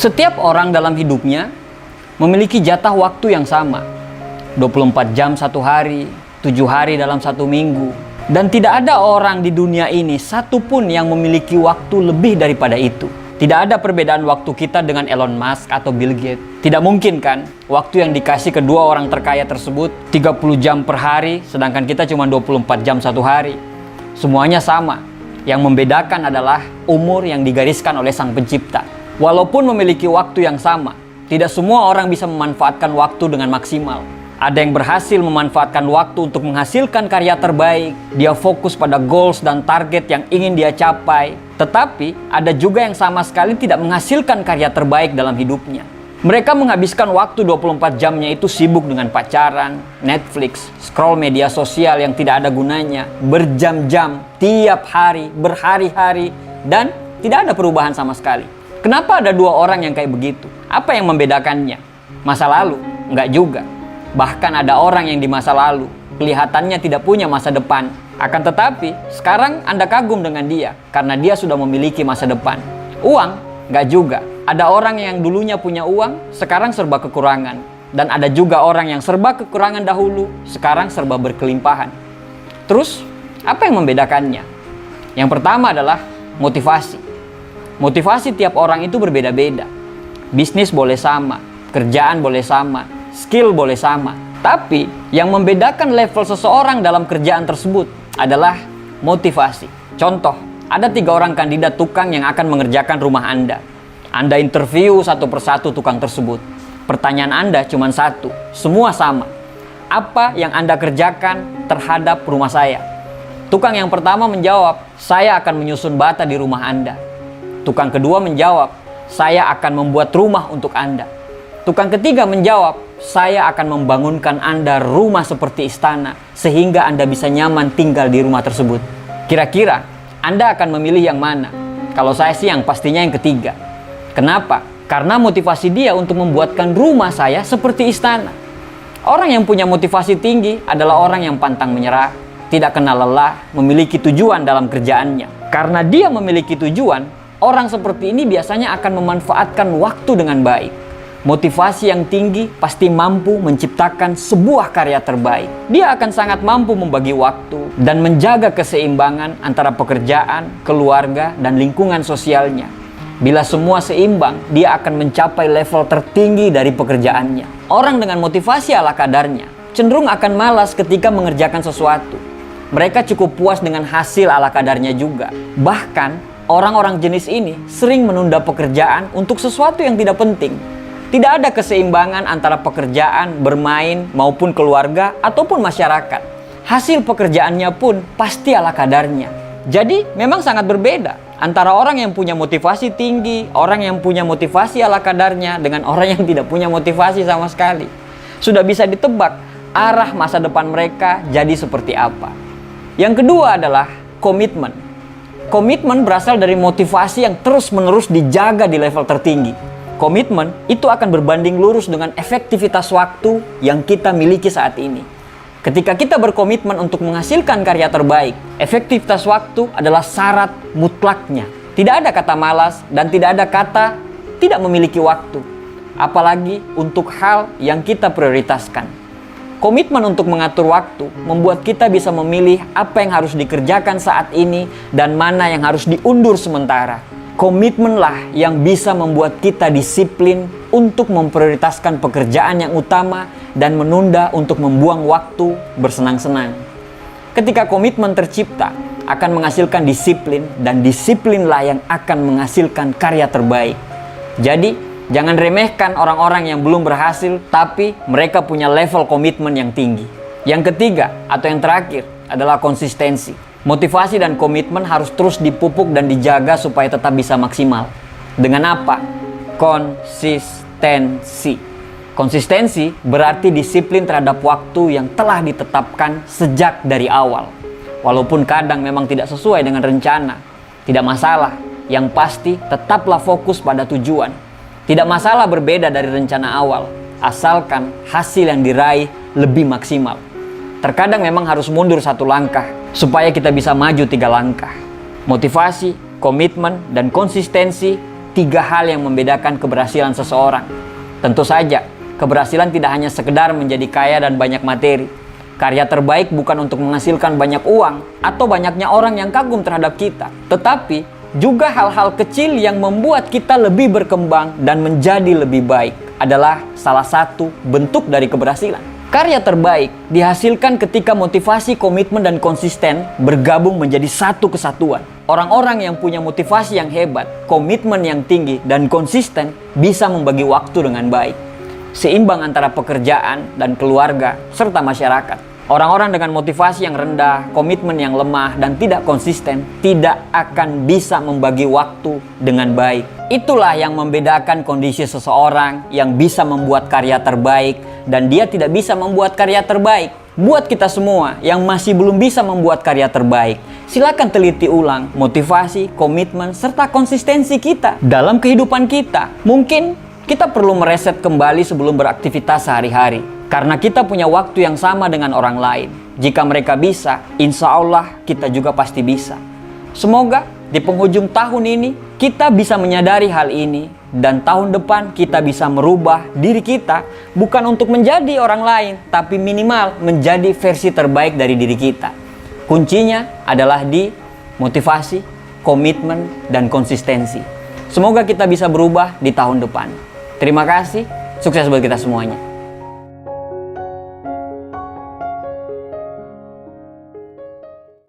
Setiap orang dalam hidupnya memiliki jatah waktu yang sama. 24 jam satu hari, 7 hari dalam satu minggu. Dan tidak ada orang di dunia ini satupun yang memiliki waktu lebih daripada itu. Tidak ada perbedaan waktu kita dengan Elon Musk atau Bill Gates. Tidak mungkin kan waktu yang dikasih kedua orang terkaya tersebut 30 jam per hari, sedangkan kita cuma 24 jam satu hari. Semuanya sama. Yang membedakan adalah umur yang digariskan oleh Sang Pencipta. Walaupun memiliki waktu yang sama, tidak semua orang bisa memanfaatkan waktu dengan maksimal. Ada yang berhasil memanfaatkan waktu untuk menghasilkan karya terbaik. Dia fokus pada goals dan target yang ingin dia capai. Tetapi ada juga yang sama sekali tidak menghasilkan karya terbaik dalam hidupnya. Mereka menghabiskan waktu 24 jamnya itu sibuk dengan pacaran, Netflix, scroll media sosial yang tidak ada gunanya, berjam-jam, tiap hari, berhari-hari, dan tidak ada perubahan sama sekali. Kenapa ada dua orang yang kayak begitu? Apa yang membedakannya? Masa lalu? Enggak juga. Bahkan ada orang yang di masa lalu kelihatannya tidak punya masa depan. Akan tetapi, sekarang Anda kagum dengan dia karena dia sudah memiliki masa depan. Uang? Enggak juga. Ada orang yang dulunya punya uang, sekarang serba kekurangan. Dan ada juga orang yang serba kekurangan dahulu, sekarang serba berkelimpahan. Terus, apa yang membedakannya? Yang pertama adalah motivasi. Motivasi tiap orang itu berbeda-beda. Bisnis boleh sama, kerjaan boleh sama, skill boleh sama. Tapi yang membedakan level seseorang dalam kerjaan tersebut adalah motivasi. Contoh, ada 3 orang kandidat tukang yang akan mengerjakan rumah Anda. Anda interview satu persatu tukang tersebut. Pertanyaan Anda cuma satu, semua sama. Apa yang Anda kerjakan terhadap rumah saya? Tukang yang pertama menjawab, saya akan menyusun bata di rumah Anda. Tukang kedua menjawab, saya akan membuat rumah untuk Anda. Tukang ketiga menjawab, saya akan membangunkan Anda rumah seperti istana, sehingga Anda bisa nyaman tinggal di rumah tersebut. Kira-kira, Anda akan memilih yang mana? Kalau saya sih yang pastinya yang ketiga. Kenapa? Karena motivasi dia untuk membuatkan rumah saya seperti istana. Orang yang punya motivasi tinggi adalah orang yang pantang menyerah, tidak kenal lelah, memiliki tujuan dalam kerjaannya. Karena dia memiliki tujuan, orang seperti ini biasanya akan memanfaatkan waktu dengan baik. Motivasi yang tinggi pasti mampu menciptakan sebuah karya terbaik. Dia akan sangat mampu membagi waktu dan menjaga keseimbangan antara pekerjaan, keluarga, dan lingkungan sosialnya. Bila semua seimbang, dia akan mencapai level tertinggi dari pekerjaannya. Orang dengan motivasi ala kadarnya cenderung akan malas ketika mengerjakan sesuatu. Mereka cukup puas dengan hasil ala kadarnya juga. Bahkan, orang-orang jenis ini sering menunda pekerjaan untuk sesuatu yang tidak penting. Tidak ada keseimbangan antara pekerjaan, bermain, maupun keluarga, ataupun masyarakat. Hasil pekerjaannya pun pasti ala kadarnya. Jadi, memang sangat berbeda antara orang yang punya motivasi tinggi, orang yang punya motivasi ala kadarnya, dengan orang yang tidak punya motivasi sama sekali. Sudah bisa ditebak arah masa depan mereka jadi seperti apa. Yang kedua adalah komitmen. Komitmen berasal dari motivasi yang terus-menerus dijaga di level tertinggi. Komitmen itu akan berbanding lurus dengan efektivitas waktu yang kita miliki saat ini. Ketika kita berkomitmen untuk menghasilkan karya terbaik, efektivitas waktu adalah syarat mutlaknya. Tidak ada kata malas dan tidak ada kata tidak memiliki waktu. Apalagi untuk hal yang kita prioritaskan. Komitmen untuk mengatur waktu membuat kita bisa memilih apa yang harus dikerjakan saat ini dan mana yang harus diundur sementara. Komitmenlah yang bisa membuat kita disiplin untuk memprioritaskan pekerjaan yang utama dan menunda untuk membuang waktu bersenang-senang. Ketika komitmen tercipta, akan menghasilkan disiplin, dan disiplinlah yang akan menghasilkan karya terbaik. Jadi, jangan remehkan orang-orang yang belum berhasil, tapi mereka punya level komitmen yang tinggi. Yang ketiga, atau yang terakhir, adalah konsistensi. Motivasi dan komitmen harus terus dipupuk dan dijaga supaya tetap bisa maksimal. Dengan apa? Konsistensi. Konsistensi berarti disiplin terhadap waktu yang telah ditetapkan sejak dari awal. Walaupun kadang memang tidak sesuai dengan rencana, tidak masalah. Yang pasti tetaplah fokus pada tujuan. Tidak masalah berbeda dari rencana awal, asalkan hasil yang diraih lebih maksimal. Terkadang memang harus mundur 1 langkah supaya kita bisa maju 3 langkah. Motivasi, komitmen, dan konsistensi 3 hal yang membedakan keberhasilan seseorang. Tentu saja, keberhasilan tidak hanya sekedar menjadi kaya dan banyak materi. Karya terbaik bukan untuk menghasilkan banyak uang atau banyaknya orang yang kagum terhadap kita, tetapi juga hal-hal kecil yang membuat kita lebih berkembang dan menjadi lebih baik adalah salah satu bentuk dari keberhasilan. Karya terbaik dihasilkan ketika motivasi, komitmen, dan konsisten bergabung menjadi satu kesatuan. Orang-orang yang punya motivasi yang hebat, komitmen yang tinggi, dan konsisten bisa membagi waktu dengan baik, seimbang antara pekerjaan dan keluarga serta masyarakat. Orang-orang dengan motivasi yang rendah, komitmen yang lemah, dan tidak konsisten tidak akan bisa membagi waktu dengan baik. Itulah yang membedakan kondisi seseorang yang bisa membuat karya terbaik dan dia tidak bisa membuat karya terbaik. Buat kita semua yang masih belum bisa membuat karya terbaik, silakan teliti ulang motivasi, komitmen, serta konsistensi kita dalam kehidupan kita. Mungkin kita perlu mereset kembali sebelum beraktivitas sehari-hari, karena kita punya waktu yang sama dengan orang lain. Jika mereka bisa, insya Allah kita juga pasti bisa. Semoga di penghujung tahun ini kita bisa menyadari hal ini, dan tahun depan kita bisa merubah diri kita bukan untuk menjadi orang lain, tapi minimal menjadi versi terbaik dari diri kita. Kuncinya adalah di motivasi, komitmen, dan konsistensi. Semoga kita bisa berubah di tahun depan. Terima kasih, sukses buat kita semuanya.